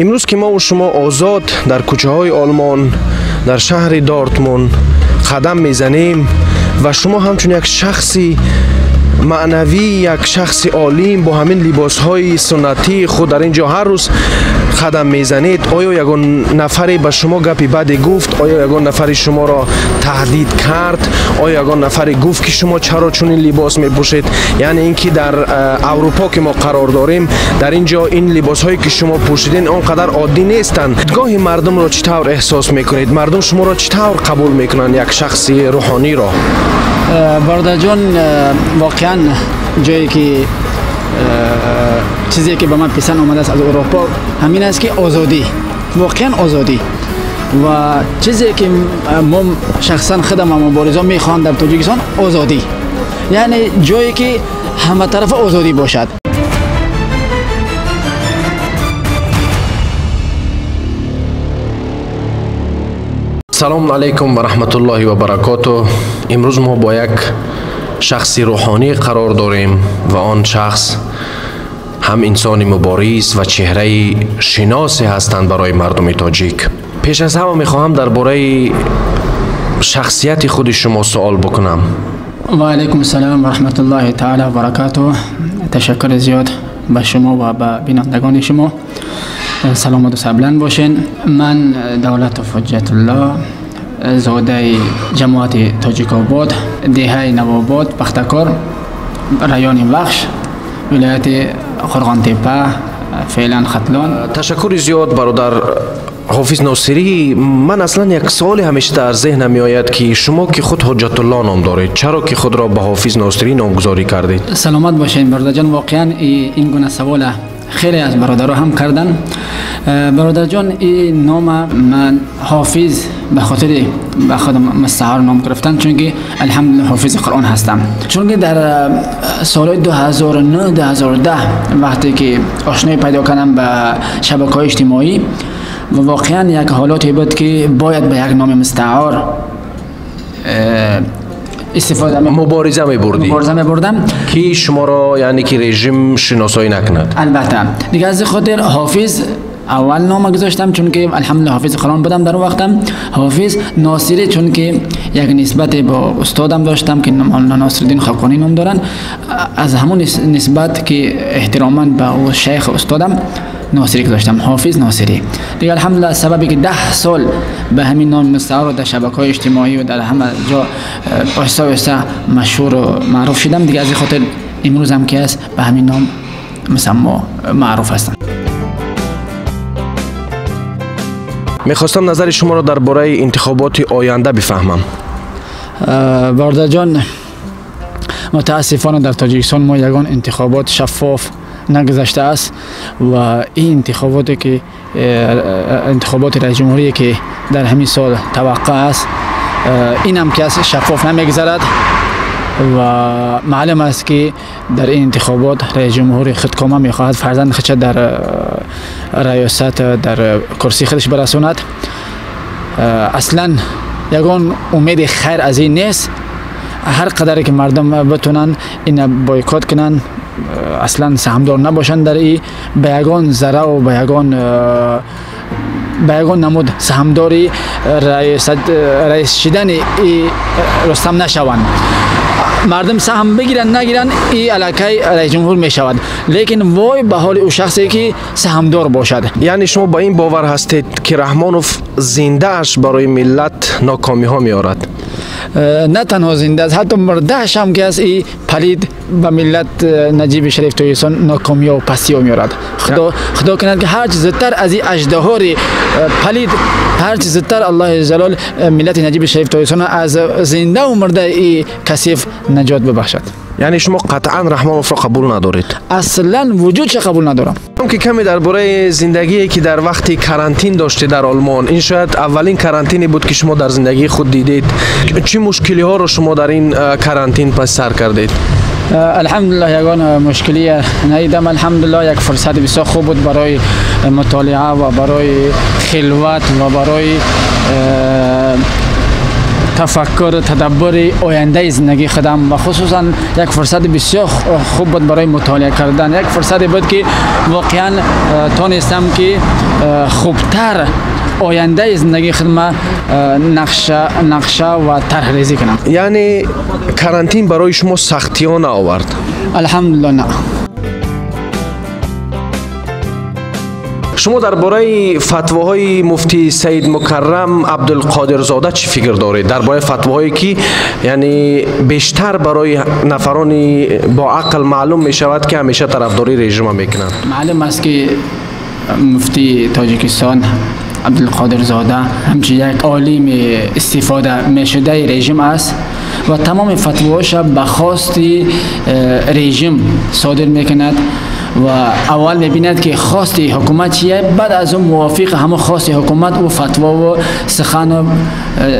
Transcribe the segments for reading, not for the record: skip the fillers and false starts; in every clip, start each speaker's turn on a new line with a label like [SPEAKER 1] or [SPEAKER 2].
[SPEAKER 1] امروز که ما و شما آزاد در کوچه های آلمان در شهر دورتموند قدم میزنیم و شما همچون یک شخصی معنوی، یک شخص عالم با همین لباس های سنتی خود در اینجا هر روز قدم میزنید، آیا یگان نفری به شما گپی بدی گفت؟ آیا یگان نفری شما را تهدید کرد؟ آیا یگان نفری گفت که شما چرا چنین لباس میپوشید؟ یعنی اینکه در اروپا که ما قرار داریم در اینجا این لباس هایی که شما پوشیدین آنقدر عادی نیستند. گاهی مردم را چطور احساس میکنید؟ مردم شما را چطور قبول میکنند یک شخص روحانی را؟
[SPEAKER 2] برادر جان، واقعا جایی که چیزی که به من پسند آمده است از اروپا همین است که آزادی، واقعا آزادی و چیزی که ما شخصا خودم مبارزان میخوان در تاجیکستان آزادی، یعنی جایی که همه طرف آزادی باشد.
[SPEAKER 1] سلام علیکم و رحمت الله و برکاته. امروز ما با یک شخص روحانی قرار داریم و آن شخص هم انسان مبارز و چهره شناسی هستند برای مردم تاجیک. پیش از همه میخواهم درباره شخصیت خود شما سوال بکنم.
[SPEAKER 2] و علیکم السلام و رحمت الله تعالی و برکاته. تشکر زیاد به شما و به بینندگان شما. سلامت و سربلند باشین. من دولت حجت الله، زاده جماعت تاجیک آباد، دهه نوآباد، پختکار، رایان بخش، ولایت قرغان تپه، فعلا ختلان.
[SPEAKER 1] تشکر زیاد برادر حافظ ناصری. من اصلا یک سوال همیشه در ذهنم می آید که شما که خود حجت الله نام دارید، چرا که خود را به حافظ ناصری نامگذاری کردید؟
[SPEAKER 2] سلامت باشین برادر جان. واقعا این گونه سوال خیلی از برادرها هم کردن. برادر جان، این نام من حافظ به خاطر به خودم مستعار نام گرفتم، چون که الحمدلله حافظ قرآن هستم. چون که در سال 2009-2010 وقتی که آشنایی پیدا کردم به شبکه‌های اجتماعی و واقعا یک حالاتی بود که باید به یک نام مستعار استفاده
[SPEAKER 1] مبارزه
[SPEAKER 2] می‌بردم
[SPEAKER 1] که شما را یعنی که رژیم شناسایی نکند.
[SPEAKER 2] البته دیگه از خاطر حافظ اول نام گذاشتم، چون که الحمدلله حافظ قرآن بودم در وقتم. حافظ ناصری چون که یک نسبت با استادم داشتم که ناصرالدین خاقانی نام دارن، از همون نسبت که احتراما به او شیخ استادم ناصری گذاشتم، حافظ ناصری. دیگه الحمدلله سببی که 10 سال به همین نام مستعار در شبکه‌های اجتماعی و در همه جا آهسته مشهور و معروف شدم. دیگه از خاطر امروز هم که است به همین نام مسما معروف هستم.
[SPEAKER 1] میخواستم نظر شما را درباره انتخابات آینده بفهمم.
[SPEAKER 2] برادر جان، متاسفانه در تاجیکستان ما یگان انتخابات شفاف نگذشته است و این انتخاباتی که انتخابات رئیس جمهوری که در همین سال توقع است، این هم که شفاف نمیگذرد و معلوم است که در این انتخابات رئیس جمهوری خودکامه میخواهد فرزند خودش در ریاست در کرسی خودش برساند. اصلا یگان امید خیر از این نیست. هر قدر که مردم بتونن این بایکوت کنن، اصلا سهمدار نباشن در این، به یگان ذره و به یگان نمود سهمداری رئیس شدن رستم نشوند. مردم سهم بگیرن نگیرن این علاقه رئیس جمهور می شود، لیکن وای به حال او شخصی که سهمدار باشد.
[SPEAKER 1] یعنی شما با این باور هستید که رحمانوف زنده اش برای ملت ناکامی ها می آورد؟
[SPEAKER 2] نه تنها زنده است، حتی مردهش هم که از این پلید به ملت نجیب شریف تویسان ناکامی و پسی ها می آورد. خدا کند که هر چیز زودتر از این اژدهار پلید، هر چیز زودتر الله جلال ملت نجیب شریف تویسان از زنده و مرده این کثیف نجات ببخشد.
[SPEAKER 1] یعنی شما قطعا رحمانوف را قبول ندارید؟
[SPEAKER 2] اصلا وجودش قبول ندارم.
[SPEAKER 1] که کمی درباره زندگی که در وقتی کرانتین داشته در آلمان، این شاید اولین کرانتینی بود که شما در زندگی خود دیدید. چه مشکلی ها را شما در این کرانتین پس سر کردید؟
[SPEAKER 2] الحمدلله یگان مشکلی ندیدم. الحمدلله یک فرصت بسیار خوب بود برای مطالعه و برای خلوت و برای تفکر تدبر آینده زندگی خودم و خصوصا یک فرصت بسیار خوب بود برای مطالعه کردن. یک فرصت بود که واقعا تونستم که خوبتر آینده زندگی خود ما نقشه و طرح ریزی کنم.
[SPEAKER 1] یعنی کرانتین برای شما سختیان آورد؟
[SPEAKER 2] الحمدلله نه.
[SPEAKER 1] شما درباره فتواهای مفتی سید مکرم عبدالقادرزاده چی فکر دارید؟ درباره فتواهایی که یعنی بیشتر برای نفرانی با عقل معلوم می شود که همیشه طرفداری رژیم میکنند.
[SPEAKER 2] معلوم است که مفتی تاجیکستان عبدالقادرزاده همچنین یک عالم استفاده میشده رژیم است و تمام فتواهاش به خواست رژیم صادر میکند و اول میبیند که خواست حکومت چیه، بعد از اون موافق همه خواست حکومت و فتوا و سخن و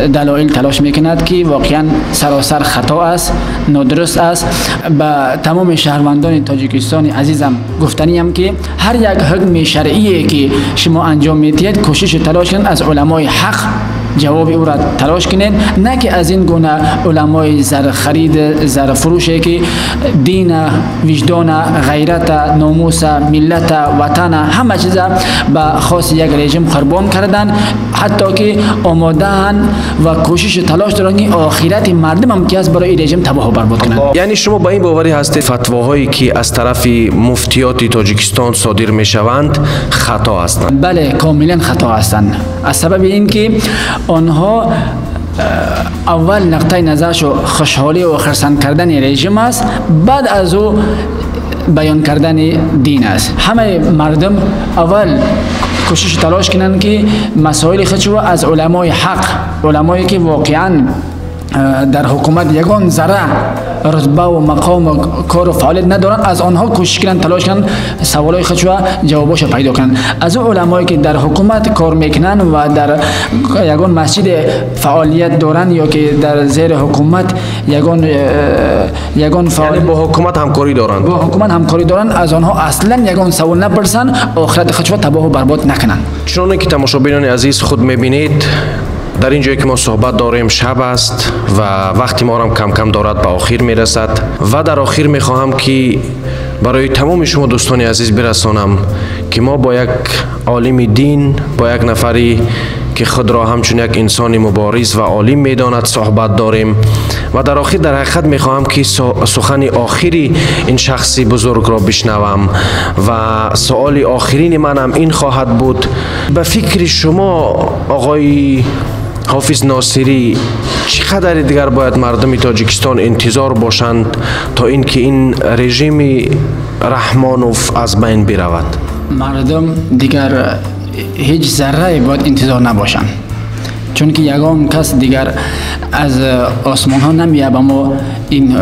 [SPEAKER 2] دلایل تلاش میکند که واقعا سراسر خطا است، نادرست است. به تمام شهروندان تاجیکستان عزیزم گفتنیم که هر یک حکم شرعی که شما انجام میدید کوشش تلاش کنید از علمای حق جواب او را تلاش کنید، نه که از این گونه علمای زر خرید زر فروشه که دین، وجدان، غیرت، ناموس، ملت، وطن همه چیز به خاص یک رژیم قربان کردن، حتی که آماده‌اند و کوشش تلاش دارند که آخرت مردم هم که از برای رژیم تباه و برباد کنند.
[SPEAKER 1] یعنی شما با این باوری هستید فتواهایی که از طرف مفتیات تاجیکستان صادر میشوند خطا هستند؟
[SPEAKER 2] بله کاملا خطا هستند. از سبب اینکه آنها اول نقطه نظرشو خوشحالی و خرسند کردن رژیم است، بعد از او بیان کردن دین است. همه مردم اول کوشش تلاش کنند که مسائل خودشو از علمای حق، علمایی که واقعا در حکومت یگان ذره رتبه و مقام و کار و فعالیت ندارن، از آنها کوشش کنند تلاش کنند سوالای خودشو جواباشو پیدا کنند. از اون علمایی که در حکومت کار میکنن و در یگان مسجد فعالیت دارن یا که در زیر حکومت یگان فعالیت
[SPEAKER 1] با حکومت همکاری دارند،
[SPEAKER 2] با حکومت همکاری دارن، از آنها اصلا یگان سوال نپرسن، آخرت خودشو تباه و برباد نکنن.
[SPEAKER 1] چون که تماشاگران عزیز خود میبینید در این جایی که ما صحبت داریم شب است و وقتی ما هم کم کم دارد به آخر میرسد و در آخر میخواهم که برای تمام شما دوستان عزیز برسانم که ما با یک عالم دین، با یک نفری که خود را همچون یک انسان مبارز و عالم میداند صحبت داریم و در آخر در حقیقت میخواهم که سخن آخری این شخص بزرگ را بشنوم و سوال آخرین منم این خواهد بود: به فکر شما آقای حافظ ناصری چقدر دیگر باید مردم تاجیکستان انتظار باشند تا اینکه این رژیم رحمانوف از بین برود؟
[SPEAKER 2] مردم دیگر هیچ ذره باید انتظار نباشند، چون که یگان کس دیگر از آسمان ها نمیاد اما این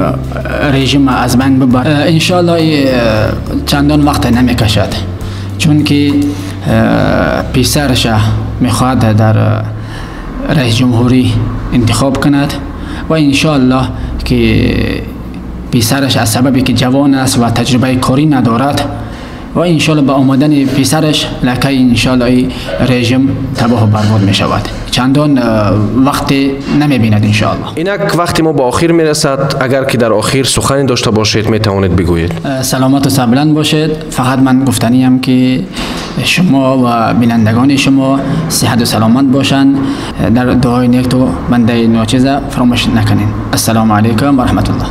[SPEAKER 2] رژیم از بین ببرد. انشالله چندان وقت نمیکشد، چون که پسرش میخواد در رئیس جمهوری انتخاب کند و انشالله که پسرش از سببی که جوان است و تجربه کاری ندارد و انشالله با آمدن پسرش لکه انشالله رژیم تباه و برباد می شود. چندان وقت نمی بیند انشالله.
[SPEAKER 1] اینک وقتی ما با آخر می رسد، اگر که در آخر سخنی داشته باشید می توانید بگویید.
[SPEAKER 2] سلامت و سربلند باشید. فقط من گفتنیم که شما و بینندگان شما صحت و سلامت باشند. در دعای نیک تو بنده ناچیز فراموش نکنین. السلام علیکم و رحمت الله.